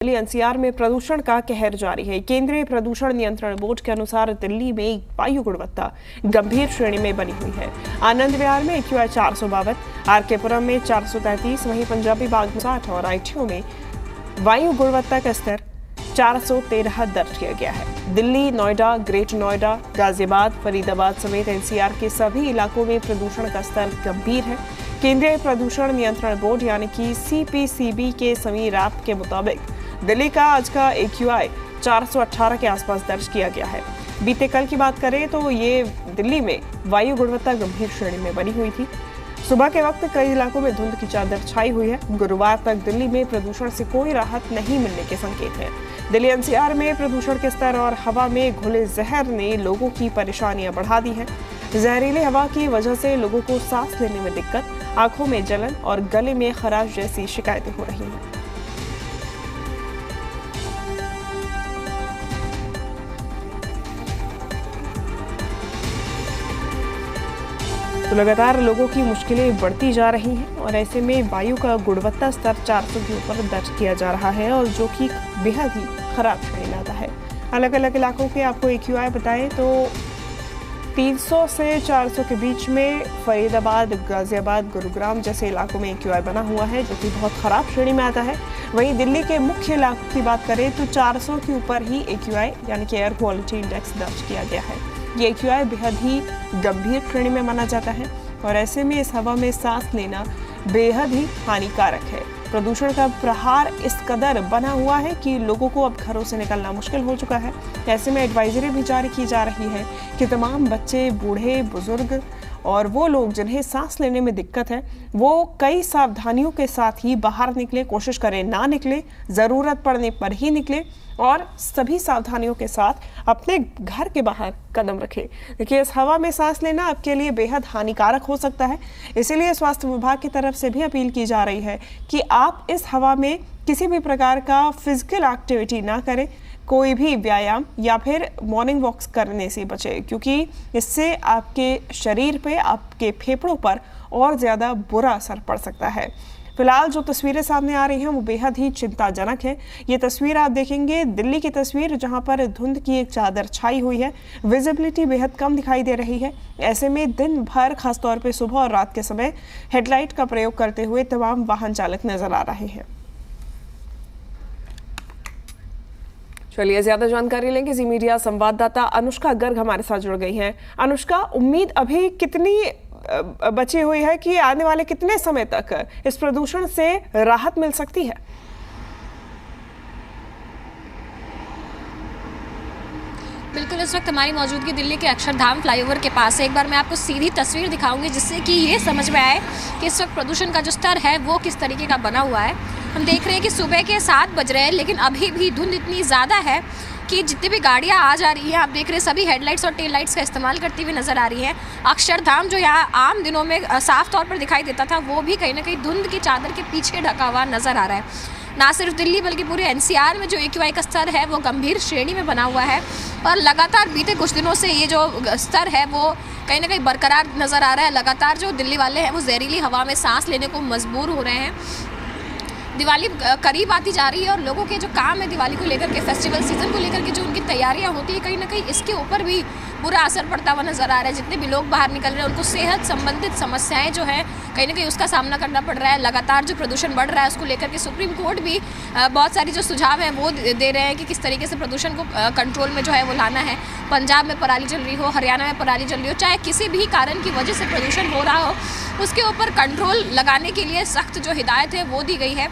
Delhi NCR में प्रदूषण का कहर जारी है। केंद्रीय प्रदूषण नियंत्रण बोर्ड के अनुसार दिल्ली में वायु गुणवत्ता गंभीर श्रेणी में बनी हुई है। आनंद विहार में AQI 452, आरकेपुरम में 433, वहीं पंजाबी बाग में 60 और आईटीओ में वायु गुणवत्ता का स्तर 413 दर्ज किया गया है। दिल्ली, नोएडा, ग्रेटर नोएडा, गाजियाबाद, फरीदाबाद समेत एनसीआर के सभी इलाकों में प्रदूषण का स्तर गंभीर है। केंद्रीय प्रदूषण नियंत्रण बोर्ड यानी कि CPCB के समीर ऐप के मुताबिक दिल्ली का आज का AQI 418 के आसपास दर्ज किया गया है। बीते कल की बात करें तो ये दिल्ली में वायु गुणवत्ता गंभीर श्रेणी में बनी हुई थी। सुबह के वक्त कई इलाकों में धुंध की चादर छाई हुई है। गुरुवार तक दिल्ली में प्रदूषण से कोई राहत नहीं मिलने के संकेत हैं। दिल्ली एनसीआर में प्रदूषण के स्तर और हवा में घुले जहर ने लोगों की परेशानियां बढ़ा दी हैं। जहरीली हवा की वजह से लोगों को सांस लेने में दिक्कत, आंखों में जलन और गले में खराश जैसी शिकायतें हो रही हैं। तो लगातार लोगों की मुश्किलें बढ़ती जा रही हैं और ऐसे में वायु का गुणवत्ता स्तर 400 के ऊपर दर्ज किया जा रहा है और जो कि बेहद ही खराब श्रेणी में आता है। अलग अलग इलाकों के आपको AQI बताएं तो 300 से 400 के बीच में फरीदाबाद, गाजियाबाद, गुरुग्राम जैसे इलाकों में AQI बना हुआ है जो कि बहुत खराब श्रेणी में आता है। वहीं दिल्ली के मुख्य इलाकों की बात करें तो 400 के ऊपर ही AQI यानी कि एयर क्वालिटी इंडेक्स दर्ज किया गया है। ये AQI बेहद ही गंभीर श्रेणी में माना जाता है और ऐसे में इस हवा में सांस लेना बेहद ही हानिकारक है। प्रदूषण का प्रहार इस कदर बना हुआ है कि लोगों को अब घरों से निकलना मुश्किल हो चुका है। ऐसे में एडवाइजरी भी जारी की जा रही है कि तमाम बच्चे, बूढ़े, बुजुर्ग और वो लोग जिन्हें सांस लेने में दिक्कत है वो कई सावधानियों के साथ ही बाहर निकले, कोशिश करें ना निकले, ज़रूरत पड़ने पर ही निकले और सभी सावधानियों के साथ अपने घर के बाहर कदम रखें। देखिए, इस हवा में सांस लेना आपके लिए बेहद हानिकारक हो सकता है। इसीलिए स्वास्थ्य विभाग की तरफ से भी अपील की जा रही है कि आप इस हवा में किसी भी प्रकार का फिजिकल एक्टिविटी ना करें, कोई भी व्यायाम या फिर मॉर्निंग वॉक्स करने से बचें, क्योंकि इससे आपके शरीर पे, आपके फेफड़ों पर और ज़्यादा बुरा असर पड़ सकता है। फिलहाल जो तस्वीरें सामने आ रही हैं वो बेहद ही चिंताजनक है। ये तस्वीर आप देखेंगे दिल्ली की तस्वीर, जहां पर धुंध की एक चादर छाई हुई है, विजिबिलिटी बेहद कम दिखाई दे रही है। ऐसे में दिन भर खासतौर पे सुबह और रात के समय हेडलाइट का प्रयोग करते हुए तमाम वाहन चालक नजर आ रहे हैं। चलिए ज्यादा जानकारी लेंगे। जी मीडिया संवाददाता अनुष्का गर्ग हमारे साथ जुड़ गई हैं। अनुष्का, उम्मीद अभी कितनी बची हुई है कि आने वाले कितने समय तक इस प्रदूषण से राहत मिल सकती है? बिल्कुल, इस वक्त हमारी मौजूदगी दिल्ली के अक्षरधाम फ्लाईओवर के पास है। एक बार मैं आपको सीधी तस्वीर दिखाऊंगी जिससे कि ये समझ में आए कि इस वक्त प्रदूषण का जो स्तर है वो किस तरीके का बना हुआ है। हम देख रहे हैं कि सुबह के 7 बज रहे हैं लेकिन अभी भी धुंध इतनी ज़्यादा है कि जितनी भी गाड़ियाँ आ जा रही हैं, आप देख रहे हैं सभी हेडलाइट्स और टेल लाइट्स का इस्तेमाल करती हुई नज़र आ रही हैं। अक्षरधाम जो यहाँ आम दिनों में साफ तौर पर दिखाई देता था वो भी कहीं ना कहीं धुंध की चादर के पीछे ढका हुआ नज़र आ रहा है। ना सिर्फ दिल्ली बल्कि पूरे NCR में जो AQI का स्तर है वो गंभीर श्रेणी में बना हुआ है और लगातार बीते कुछ दिनों से ये जो स्तर है वो कहीं ना कहीं बरकरार नज़र आ रहा है। लगातार जो दिल्ली वाले हैं वो जहरीली हवा में सांस लेने को मजबूर हो रहे हैं। दिवाली करीब आती जा रही है और लोगों के जो काम है दिवाली को लेकर के, फेस्टिवल सीजन को लेकर के जो उनकी तैयारियां होती है, कहीं ना कहीं इसके ऊपर भी बुरा असर पड़ता हुआ नजर आ रहा है। जितने भी लोग बाहर निकल रहे हैं उनको सेहत संबंधित समस्याएं जो है कहीं ना कहीं उसका सामना करना पड़ रहा है। लगातार जो प्रदूषण बढ़ रहा है उसको लेकर के सुप्रीम कोर्ट भी बहुत सारी जो सुझाव हैं वो दे रहे हैं कि किस तरीके से प्रदूषण को कंट्रोल में जो है वो लाना है। पंजाब में पराली जल रही हो, हरियाणा में पराली जल रही हो, चाहे किसी भी कारण की वजह से प्रदूषण हो रहा हो, उसके ऊपर कंट्रोल लगाने के लिए सख्त जो हिदायत है वो दी गई है।